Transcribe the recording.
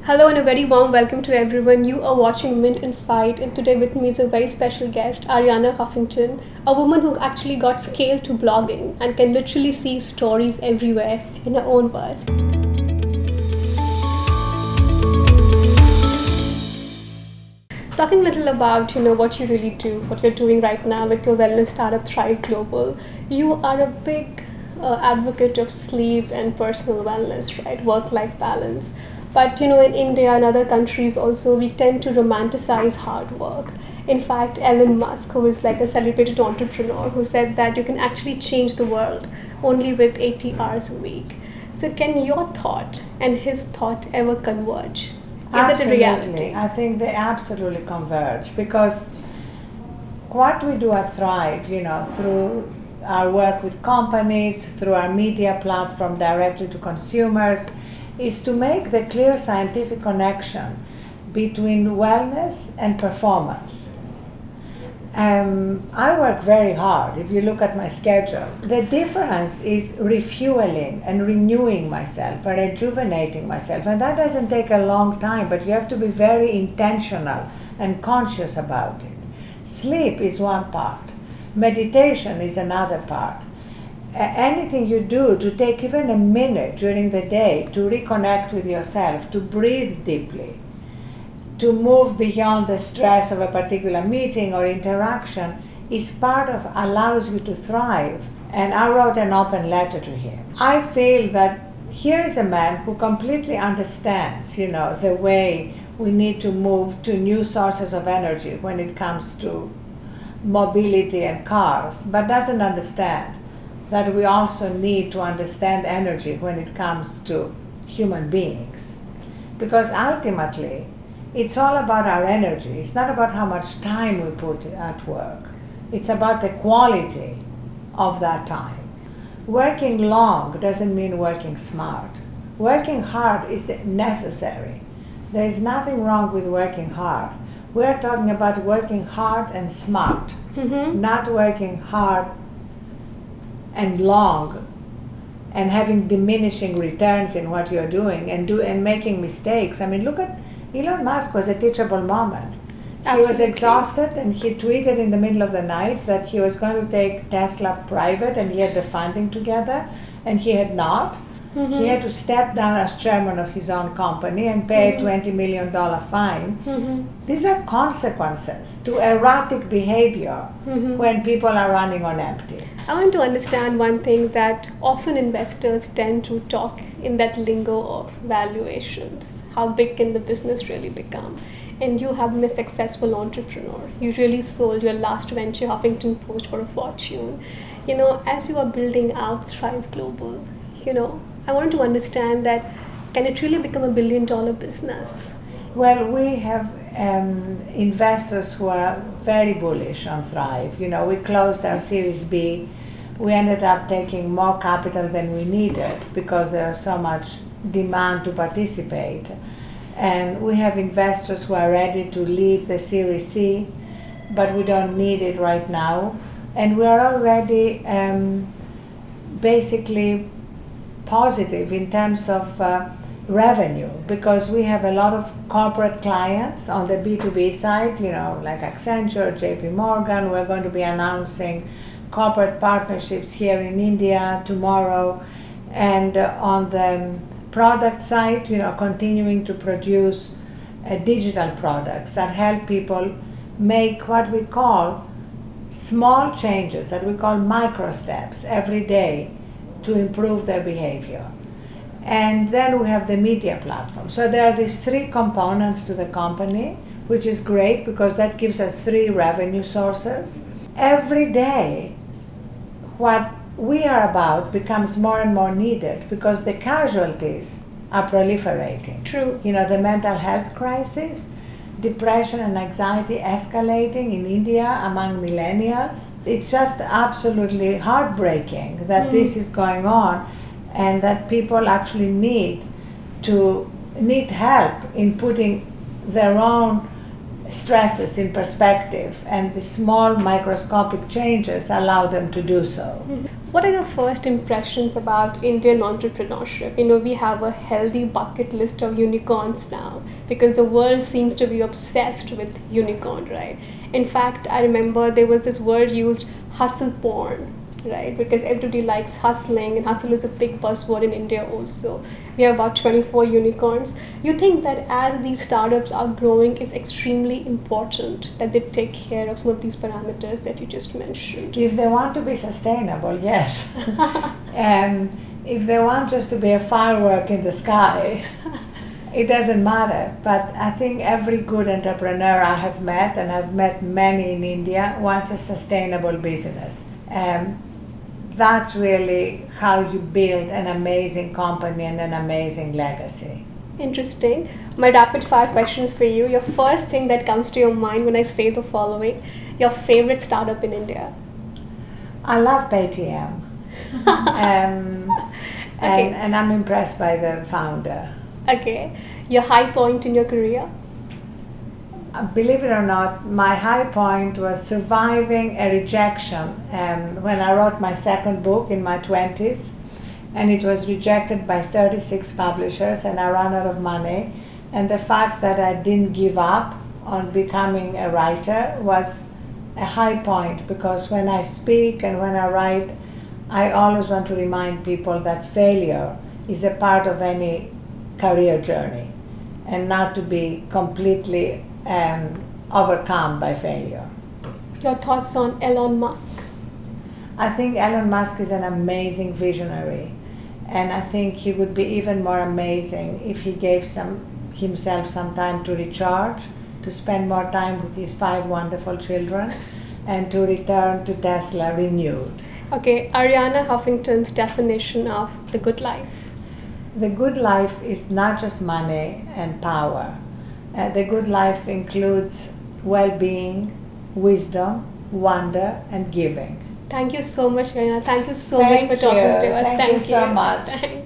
Hello and a very warm welcome to everyone. You are watching Mint Insight, and today with me is a very special guest, Arianna Huffington, a woman who actually got scaled to blogging and can literally see stories everywhere in her own words. Talking a little about what you really do, what you're doing right now with your wellness startup Thrive Global. You are a big advocate of sleep and personal wellness, right? Work-life balance. But in India and other countries also, we tend to romanticize hard work. In fact, Elon Musk, who is like a celebrated entrepreneur, who said that you can actually change the world only with 80 hours a week. So can your thought and his thought ever converge? Is it a reality? I think they absolutely converge because what we do at Thrive, through our work with companies, through our media platform directly to consumers, is to make the clear scientific connection between wellness and performance. I work very hard. If you look at my schedule, the difference is refueling and renewing myself and rejuvenating myself, and that doesn't take a long time, but you have to be very intentional and conscious about it. Sleep is one part, meditation is another part. Anything you do to take even a minute during the day to reconnect with yourself, to breathe deeply, to move beyond the stress of a particular meeting or interaction is part of allows you to thrive. And I wrote an open letter to him. I feel that here is a man who completely understands, the way we need to move to new sources of energy when it comes to mobility and cars, but doesn't understand that we also need to understand energy when it comes to human beings. Because ultimately, it's all about our energy. It's not about how much time we put at work. It's about the quality of that time. Working long doesn't mean working smart. Working hard is necessary. There is nothing wrong with working hard. We're talking about working hard and smart, not working hard and long and having diminishing returns in what you're doing and making mistakes. I mean, look at Elon Musk was a teachable moment. He was exhausted and he tweeted in the middle of the night that he was going to take Tesla private and he had the funding together, and he had not. He had to step down as chairman of his own company and pay a $20 million fine. These are consequences to erratic behavior when people are running on empty. I want to understand one thing, that often investors tend to talk in that lingo of valuations. How big can the business really become? And you have been a successful entrepreneur. You really sold your last venture, Huffington Post, for a fortune. As you are building out Thrive Global, I wanted to understand that, can it really become $1 billion business? Well, we have investors who are very bullish on Thrive. We closed our Series B. We ended up taking more capital than we needed because there was so much demand to participate. And we have investors who are ready to lead the Series C, but we don't need it right now. And we are already basically positive in terms of revenue, because we have a lot of corporate clients on the B2B side, like Accenture, JP Morgan. We're going to be announcing corporate partnerships here in India tomorrow. And on the product side, continuing to produce digital products that help people make what we call small changes, that we call micro steps every day to improve their behavior. And then we have the media platform. So there are these three components to the company, which is great because that gives us three revenue sources. Every day, what we are about becomes more and more needed because the casualties are proliferating. True. The mental health crisis, depression and anxiety escalating in India among millennials. It's just absolutely heartbreaking that this is going on, and that people actually need help in putting their own stresses in perspective, and the small microscopic changes allow them to do so. What are your first impressions about Indian entrepreneurship? We have a healthy bucket list of unicorns now because the world seems to be obsessed with unicorn, right? In fact, I remember there was this word used, hustle porn, right? Because everybody likes hustling, and hustle is a big buzzword in India also. We have about 24 unicorns. You think that as these startups are growing, it's extremely important that they take care of some of these parameters that you just mentioned? If they want to be sustainable, yes. And if they want just to be a firework in the sky, it doesn't matter. But I think every good entrepreneur I have met, and I've met many in India, wants a sustainable business. That's really how you build an amazing company and an amazing legacy. Interesting. My rapid fire questions for you. Your first thing that comes to your mind when I say the following, your favorite startup in India? I love Paytm. Okay. And I'm impressed by the founder. Okay. Your high point in your career? Believe it or not, my high point was surviving a rejection when I wrote my second book in my 20s, and it was rejected by 36 publishers, and I ran out of money. And the fact that I didn't give up on becoming a writer was a high point, because when I speak and when I write, I always want to remind people that failure is a part of any career journey, and not to be completely overcome by failure. Your thoughts on Elon Musk? I think Elon Musk is an amazing visionary, and I think he would be even more amazing if he gave himself some time to recharge, to spend more time with his 5 wonderful children, and to return to Tesla renewed. Okay, Arianna Huffington's definition of the good life. The good life is not just money and power. The good life includes well-being, wisdom, wonder, and giving. Thank you so much, Arianna. Thank you so much for talking to us. Thank you so much. Thanks.